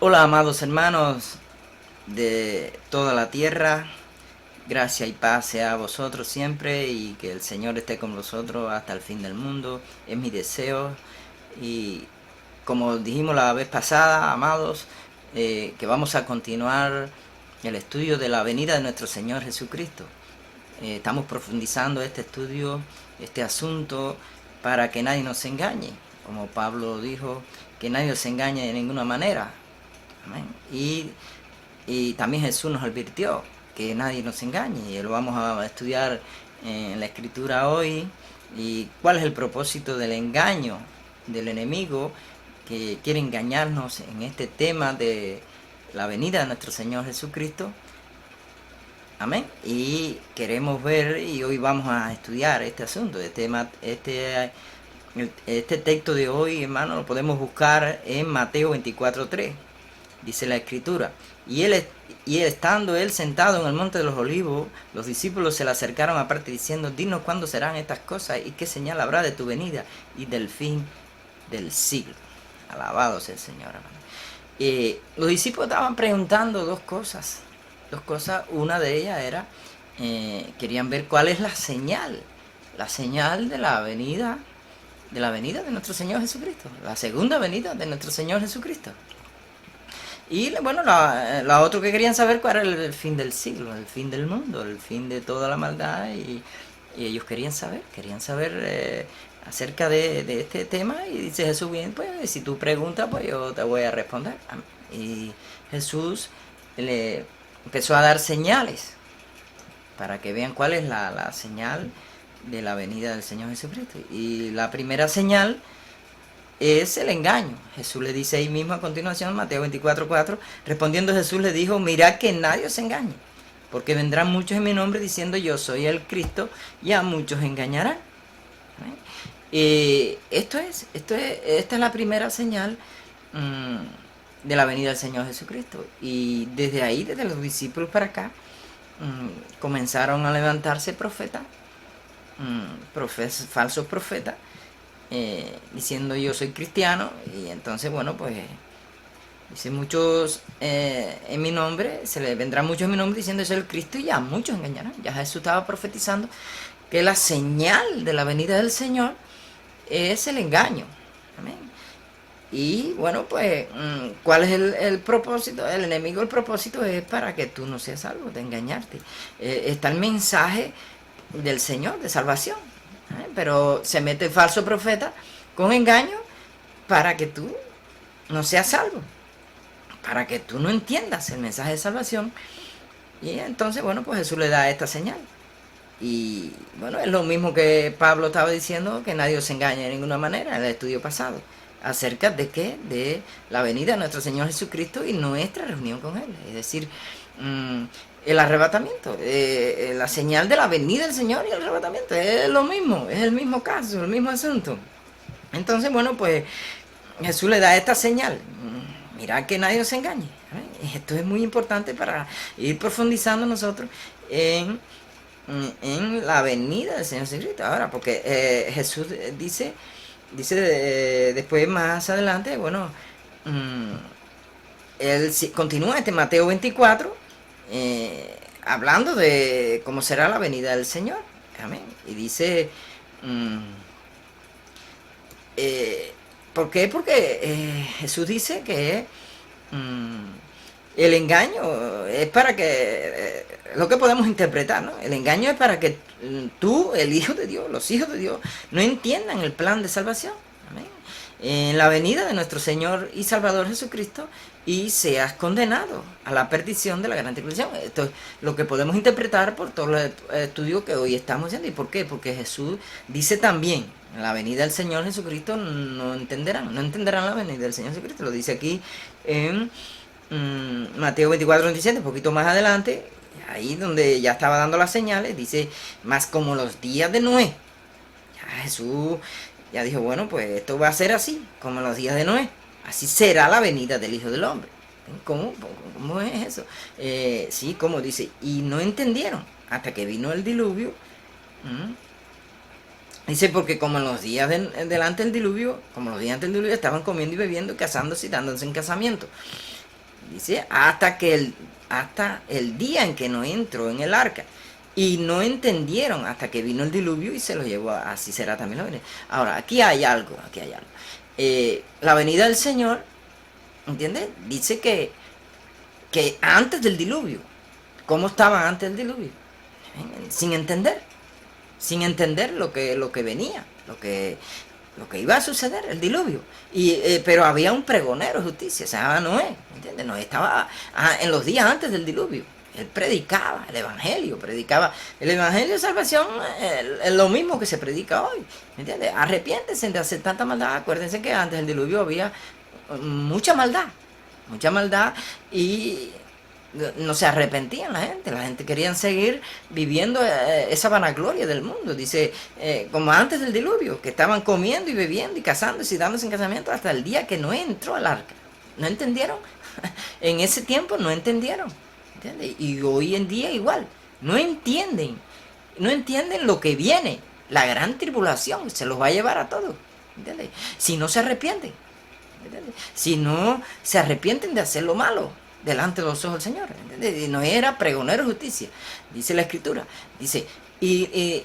Hola, amados hermanos de toda la tierra, gracia y paz sea a vosotros siempre y que el Señor esté con vosotros hasta el fin del mundo. Es mi deseo y como dijimos la vez pasada, amados, que vamos a continuar el estudio de la venida de nuestro Señor Jesucristo. Estamos profundizando este estudio, este asunto, para que nadie nos engañe. Como Pablo dijo, que nadie nos engañe de ninguna manera. Amén. Y también Jesús nos advirtió que nadie nos engañe, y lo vamos a estudiar en la escritura hoy. Y cuál es el propósito del engaño del enemigo que quiere engañarnos en este tema de la venida de nuestro Señor Jesucristo. Amén. Y queremos ver, y hoy vamos a estudiar este asunto, este texto de hoy, hermano, lo podemos buscar en Mateo 24:3. Dice la escritura: y estando él sentado en el monte de los olivos, los discípulos se le acercaron aparte diciendo: dinos cuándo serán estas cosas y qué señal habrá de tu venida y del fin del siglo. Alabado sea el Señor, hermano. Los discípulos estaban preguntando dos cosas. Una de ellas era, querían ver cuál es la señal de la venida de nuestro Señor Jesucristo, la segunda venida de nuestro Señor Jesucristo. Y bueno, la otra que querían saber cuál era el fin del siglo, el fin del mundo, el fin de toda la maldad. Y ellos querían saber acerca de este tema. Y dice Jesús: bien, pues si tú preguntas, pues yo te voy a responder. Y Jesús le empezó a dar señales para que vean cuál es la señal de la venida del Señor Jesucristo. Y la primera señal es el engaño. Jesús le dice ahí mismo a continuación, Mateo 24:4, respondiendo Jesús le dijo: mirad que nadie os engañe, porque vendrán muchos en mi nombre diciendo yo soy el Cristo, y a muchos engañarán. Esta es la primera señal de la venida del Señor Jesucristo. Y desde ahí, desde los discípulos para acá, comenzaron a levantarse profetas, falsos profetas, diciendo yo soy cristiano. Y entonces, bueno, pues dice muchos en mi nombre, se le vendrán muchos en mi nombre diciendo yo soy el Cristo, y ya muchos engañarán. Ya Jesús estaba profetizando que la señal de la venida del Señor es el engaño. Amén. Y bueno, pues, ¿cuál es el propósito? El enemigo, el propósito es para que tú no seas salvo, de engañarte. Está el mensaje del Señor de salvación, pero se mete el falso profeta con engaño para que tú no seas salvo, para que tú no entiendas el mensaje de salvación. Y entonces, bueno, pues Jesús le da esta señal. Y bueno, es lo mismo que Pablo estaba diciendo, que nadie os engañe de ninguna manera en el estudio pasado, acerca de qué, de la venida de nuestro Señor Jesucristo y nuestra reunión con Él. Es decir, el arrebatamiento, la señal de la venida del Señor y el arrebatamiento, es lo mismo, es el mismo caso, el mismo asunto. Entonces, bueno, pues Jesús le da esta señal: mirad que nadie os engañe. Esto es muy importante para ir profundizando nosotros en la venida del Señor Jesucristo. Ahora, porque Jesús dice después, más adelante, bueno, él continúa Mateo 24, hablando de cómo será la venida del Señor. Amén. Y dice, ¿por qué? Porque Jesús dice que el engaño es para que, lo que podemos interpretar, ¿no? El engaño es para que tú, el Hijo de Dios, los hijos de Dios, no entiendan el plan de salvación. Amén. En la venida de nuestro Señor y Salvador Jesucristo, y seas condenado a la perdición de la gran tribulación. Esto es lo que podemos interpretar por todo el estudio que hoy estamos haciendo. ¿Y por qué? Porque Jesús dice también: en la venida del Señor Jesucristo no entenderán la venida del Señor Jesucristo. Lo dice aquí en Mateo 24:27, un poquito más adelante, ahí donde ya estaba dando las señales. Dice: más como los días de Noé. Ya Jesús ya dijo: bueno, pues esto va a ser así, como los días de Noé. Así será la venida del Hijo del Hombre. ¿Cómo es eso? Sí, como dice, y no entendieron hasta que vino el diluvio. Dice: porque como en los días delante del diluvio, estaban comiendo y bebiendo, casándose y dándose en casamiento. Dice, hasta el día en que no entró en el arca. Y no entendieron hasta que vino el diluvio y se los llevó. Así será también la venida. Ahora, aquí hay algo, aquí hay algo. La venida del Señor, ¿entiendes? Dice que antes del diluvio. ¿Cómo estaban antes del diluvio? Sin entender lo que venía, lo que iba a suceder, el diluvio. Pero había un pregonero de justicia, se llamaba Noé, ¿entiendes? Noé estaba en los días antes del diluvio. Él predicaba el evangelio de salvación, es lo mismo que se predica hoy, ¿entiendes? Arrepiéntense de hacer tanta maldad. Acuérdense que antes del diluvio había mucha maldad, y no se arrepentían la gente quería seguir viviendo esa vanagloria del mundo. Dice, como antes del diluvio, que estaban comiendo y bebiendo y casándose y dándose en casamiento hasta el día que no entró al arca. ¿No entendieron? En ese tiempo no entendieron, ¿entiendes? Y hoy en día igual, no entienden lo que viene, la gran tribulación, se los va a llevar a todos, ¿entiendes? Si no se arrepienten, ¿entiendes? Si no se arrepienten de hacer lo malo delante de los ojos del Señor, ¿entiendes? Y no era pregonero de justicia, dice la Escritura. Dice, y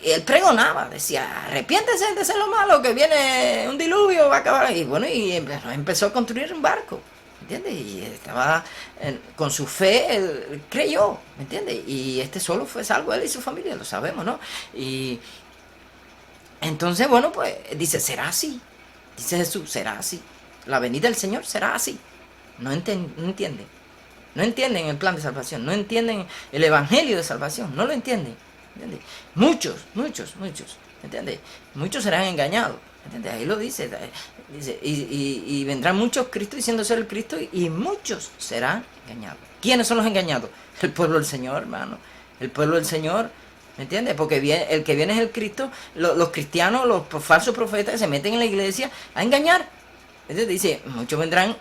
él pregonaba, decía, arrepiéntense de hacer lo malo, que viene un diluvio, va a acabar. Y bueno, y empezó a construir un barco, ¿entiendes? Y estaba con su fe, él creyó, ¿me entiendes? Y solo fue salvo, él y su familia, lo sabemos, ¿no? Y entonces, bueno, pues dice, será así, dice Jesús, será así. La venida del Señor será así. No entienden. No entienden el plan de salvación. No entienden el evangelio de salvación. No lo entienden. ¿Entiendes? Muchos. ¿Entiendes? Muchos serán engañados. ¿Entiendes? Ahí lo dice. Y vendrán muchos Cristo diciendo ser el Cristo, y muchos serán engañados. ¿Quiénes son los engañados? El pueblo del Señor, hermano. El pueblo del Señor. ¿Me entiendes? Porque el que viene es el Cristo. Los cristianos, los falsos profetas, se meten en la iglesia a engañar. Entonces dice, muchos vendrán,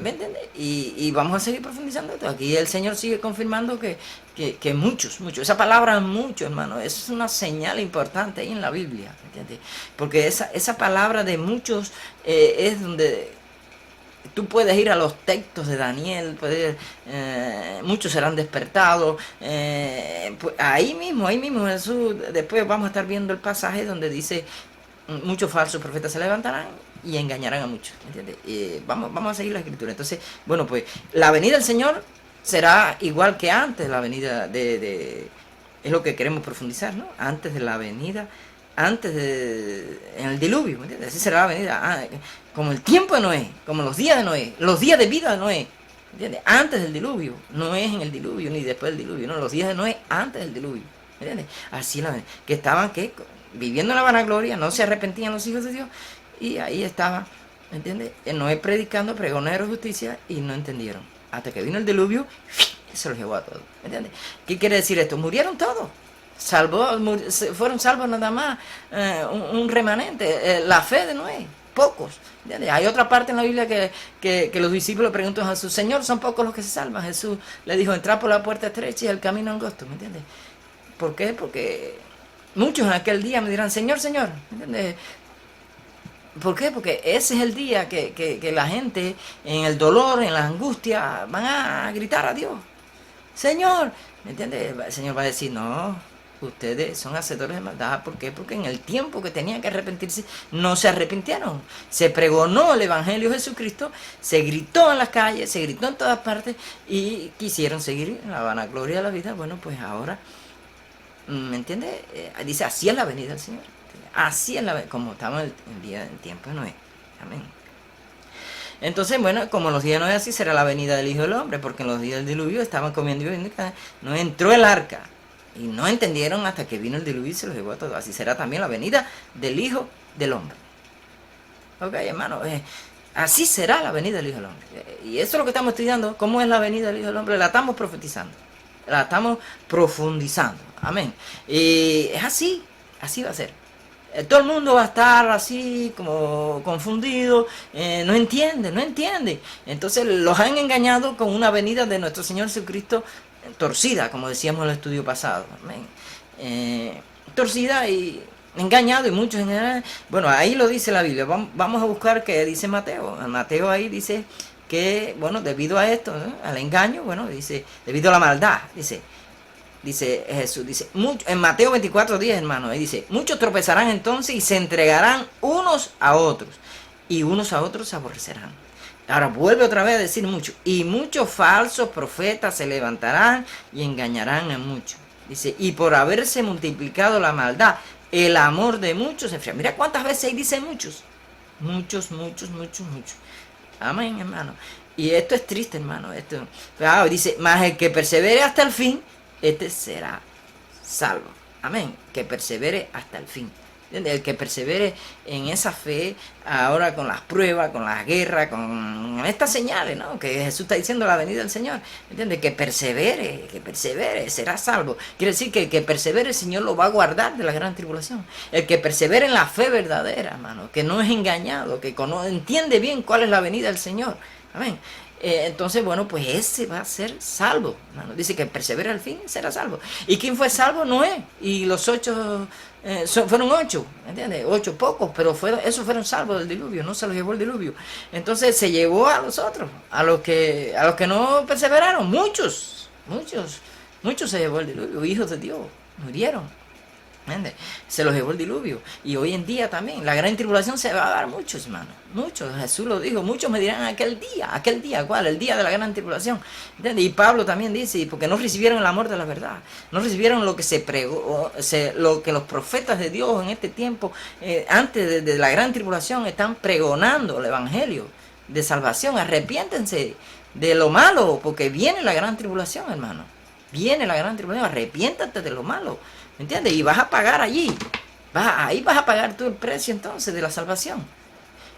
¿me entiendes? Y vamos a seguir profundizando esto. Aquí el Señor sigue confirmando que muchos. Esa palabra mucho, hermano, es una señal importante ahí en la Biblia, ¿me entiendes? Porque esa palabra de muchos es donde tú puedes ir a los textos de Daniel, muchos serán despertados. Pues ahí mismo Jesús, después vamos a estar viendo el pasaje donde dice, muchos falsos profetas se levantarán y engañarán a muchos, ¿entiendes? Vamos a seguir la Escritura. Entonces, bueno, pues la venida del Señor será igual que antes la venida es lo que queremos profundizar, ¿no? Antes de la venida, en el diluvio, ¿entiendes? Así será la venida, como el tiempo de Noé, como los días de Noé, los días de vida de Noé, ¿entiendes? Antes del diluvio, no es en el diluvio ni después del diluvio, no, los días de Noé antes del diluvio, ¿entiendes? Así que estaban, viviendo la vanagloria, no se arrepentían los hijos de Dios, y ahí estaba, ¿me entiendes? Noé predicando, pregonero de justicia, y no entendieron. Hasta que vino el diluvio, se los llevó a todos, ¿me entiendes? ¿Qué quiere decir esto? Murieron todos. Fueron salvos nada más un remanente, la fe de Noé, pocos, ¿entiendes? Hay otra parte en la Biblia que los discípulos preguntan a Jesús, Señor, son pocos los que se salvan. Jesús le dijo, entrad por la puerta estrecha y el camino angosto, ¿me entiendes? ¿Por qué? Porque muchos en aquel día me dirán, Señor, Señor, ¿me entiendes? ¿Por qué? Porque ese es el día que la gente en el dolor, en la angustia, van a gritar a Dios. Señor, ¿me entiendes? El Señor va a decir, no, ustedes son hacedores de maldad. ¿Por qué? Porque en el tiempo que tenían que arrepentirse, no se arrepintieron. Se pregonó el Evangelio de Jesucristo, se gritó en las calles, se gritó en todas partes, y quisieron seguir en la vanagloria de la vida. Bueno, pues ahora, ¿me entiendes? Dice, así es la venida del Señor. Así es como estamos en el tiempo de Noé. Amén. Entonces, bueno, como los días de Noé, así será la venida del Hijo del Hombre, porque en los días del diluvio estaban comiendo y bebiendo, no entró el arca. Y no entendieron hasta que vino el diluvio y se los llevó a todos. Así será también la venida del Hijo del Hombre. Ok, hermano, así será la venida del Hijo del Hombre. Y eso es lo que estamos estudiando. ¿Cómo es la venida del Hijo del Hombre? La estamos profetizando. La estamos profundizando. Amén. Y es así va a ser. Todo el mundo va a estar así como confundido, no entiende. Entonces los han engañado con una venida de nuestro Señor Jesucristo torcida, como decíamos en el estudio pasado. Amén. Torcida y engañado, y muchos en general. Bueno, ahí lo dice la Biblia. Vamos a buscar qué dice Mateo. Mateo ahí dice, que, bueno, debido a esto, ¿no?, al engaño, bueno, dice, debido a la maldad, dice Jesús, dice, en Mateo 24:10, hermano, dice, muchos tropezarán entonces y se entregarán unos a otros, y unos a otros se aborrecerán. Ahora vuelve otra vez a decir mucho, y muchos falsos profetas se levantarán y engañarán a muchos. Dice, y por haberse multiplicado la maldad, el amor de muchos se enfría. Mira cuántas veces ahí dice muchos. Muchos. Amén, hermano. Y esto es triste, hermano. Esto, claro, dice, mas el que persevere hasta el fin, este será salvo. Amén. Que persevere hasta el fin. ¿Entiendes? El que persevere en esa fe, ahora con las pruebas, con las guerras, con estas señales, ¿no?, que Jesús está diciendo la venida del Señor. ¿Entiendes? Que persevere, será salvo. Quiere decir que el que persevere, el Señor lo va a guardar de la gran tribulación. El que persevere en la fe verdadera, hermano, que no es engañado, que entiende bien cuál es la venida del Señor. Amén. Entonces, bueno, pues ese va a ser salvo, hermano. Dice que persevera al fin, será salvo. ¿Y quién fue salvo? Noé. Y los 8, fueron 8, ¿entiendes? 8 pocos, pero esos fueron salvos del diluvio, no se los llevó el diluvio. Entonces se llevó a los otros, a los que no perseveraron, muchos se llevó el diluvio, hijos de Dios, murieron. ¿Entiendes? Se los llevó el diluvio. Y hoy en día también, la gran tribulación se va a dar muchos, hermano. Muchos, Jesús lo dijo, muchos me dirán aquel día, ¿cuál? El día de la gran tribulación. ¿Entiendes? Y Pablo también dice, porque no recibieron el amor de la verdad, no recibieron lo que se pregó, lo que los profetas de Dios en este tiempo, antes de la gran tribulación, están pregonando el evangelio de salvación. Arrepiéntense de lo malo, porque viene la gran tribulación, hermano. Viene la gran tribulación, arrepiéntate de lo malo. ¿Me entiendes? Y vas a pagar allí. Ahí vas a pagar tú el precio entonces de la salvación.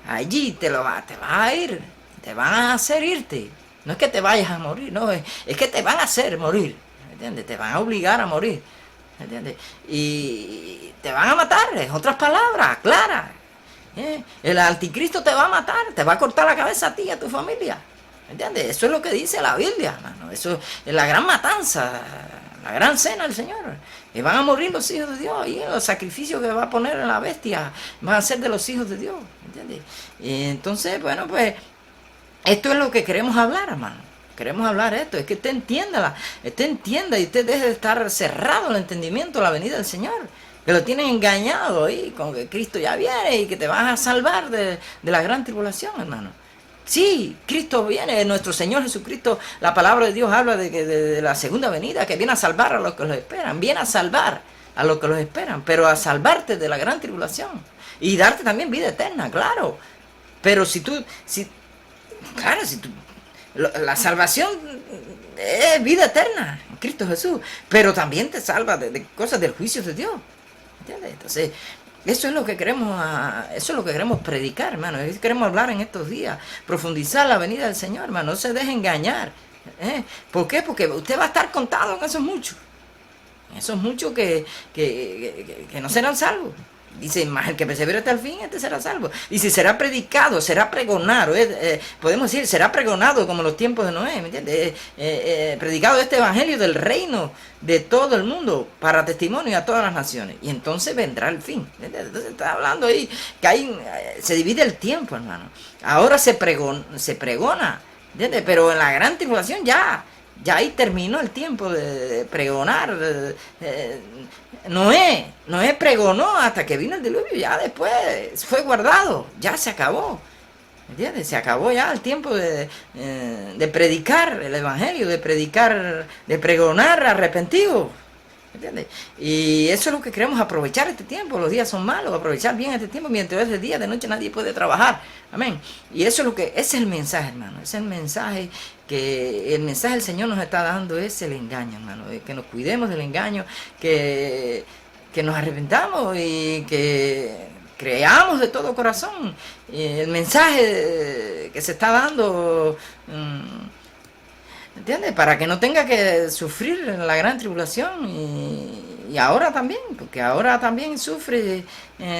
Allí te vas a ir. Te van a hacer irte. No es que te vayas a morir, no. Es que te van a hacer morir. ¿Me entiendes? Te van a obligar a morir. ¿Me entiendes? Y te van a matar. En otras palabras, claras. El anticristo te va a matar. Te va a cortar la cabeza a ti y a tu familia. ¿Me entiendes? Eso es lo que dice la Biblia, hermano. Eso es la gran matanza. La gran cena del Señor. Y van a morir los hijos de Dios. Y los sacrificios que va a poner en la bestia van a ser de los hijos de Dios. ¿Entiendes? Y entonces, bueno, pues esto es lo que queremos hablar, hermano. Queremos hablar esto. Es que usted entienda y usted deje de estar cerrado el entendimiento de la venida del Señor. Que lo tienen engañado ahí con que Cristo ya viene y que te vas a salvar de la gran tribulación, hermano. Sí, Cristo viene, nuestro Señor Jesucristo, la palabra de Dios habla de la segunda venida, que viene a salvar a los que los esperan, viene a salvar a los que los esperan, pero a salvarte de la gran tribulación y darte también vida eterna, claro. Pero la salvación es vida eterna en Cristo Jesús, pero también te salva de cosas del juicio de Dios, ¿entiendes? Entonces, eso es lo que queremos predicar, hermano. Eso queremos hablar en estos días. Profundizar la venida del Señor, hermano. No se deje engañar. ¿Por qué? Porque usted va a estar contado en esos muchos. En esos muchos que no serán salvos. Dice, más el que persevere hasta el fin, este será salvo. Dice, será predicado, será pregonado. Podemos decir, será pregonado como en los tiempos de Noé, ¿me entiendes? Predicado este evangelio del reino de todo el mundo para testimonio a todas las naciones. Y entonces vendrá el fin. ¿Entiendes? Entonces está hablando ahí que se divide el tiempo, hermano. Ahora se pregona, ¿entiendes? Pero en la gran tribulación ya ahí terminó el tiempo de pregonar. Noé pregonó hasta que vino el diluvio, ya después fue guardado, ya se acabó, ¿entiendes? Se acabó ya el tiempo de predicar el evangelio, de pregonar arrepentido, ¿entiendes? Y eso es lo que queremos aprovechar este tiempo. Los días son malos, aprovechar bien este tiempo. Mientras es de día, de noche nadie puede trabajar, amén. Y eso ese es el mensaje, hermano. Ese es el mensaje del Señor nos está dando, es el engaño, hermano. Que nos cuidemos del engaño, que nos arrepentamos y que creamos de todo corazón el mensaje que se está dando, ¿entiendes? Para que no tenga que sufrir la gran tribulación y ahora también, porque ahora también sufre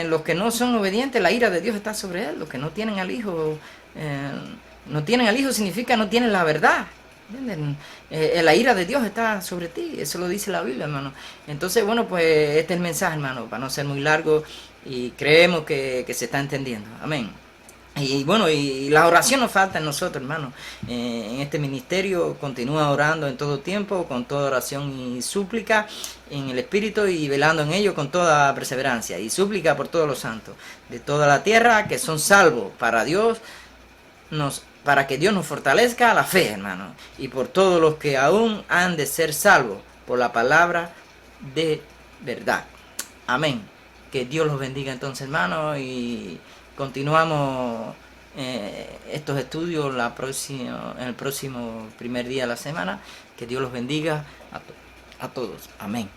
los que no son obedientes, la ira de Dios está sobre él, los que no tienen al Hijo. No tienen al Hijo significa no tienen la verdad. ¿Entienden? La ira de Dios está sobre ti, eso lo dice la Biblia, hermano. Entonces, bueno, pues este es el mensaje, hermano, para no ser muy largo, y creemos que se está entendiendo. Amén. Y bueno, y la oración nos falta en nosotros, hermano. En este ministerio continúa orando en todo tiempo, con toda oración y súplica en el Espíritu y velando en ello con toda perseverancia. Y súplica por todos los santos de toda la tierra que son salvos para Dios, para que Dios nos fortalezca la fe, hermano. Y por todos los que aún han de ser salvos por la palabra de verdad. Amén. Que Dios los bendiga entonces, hermano, y continuamos estos estudios en el próximo primer día de la semana. Que Dios los bendiga a todos. Amén.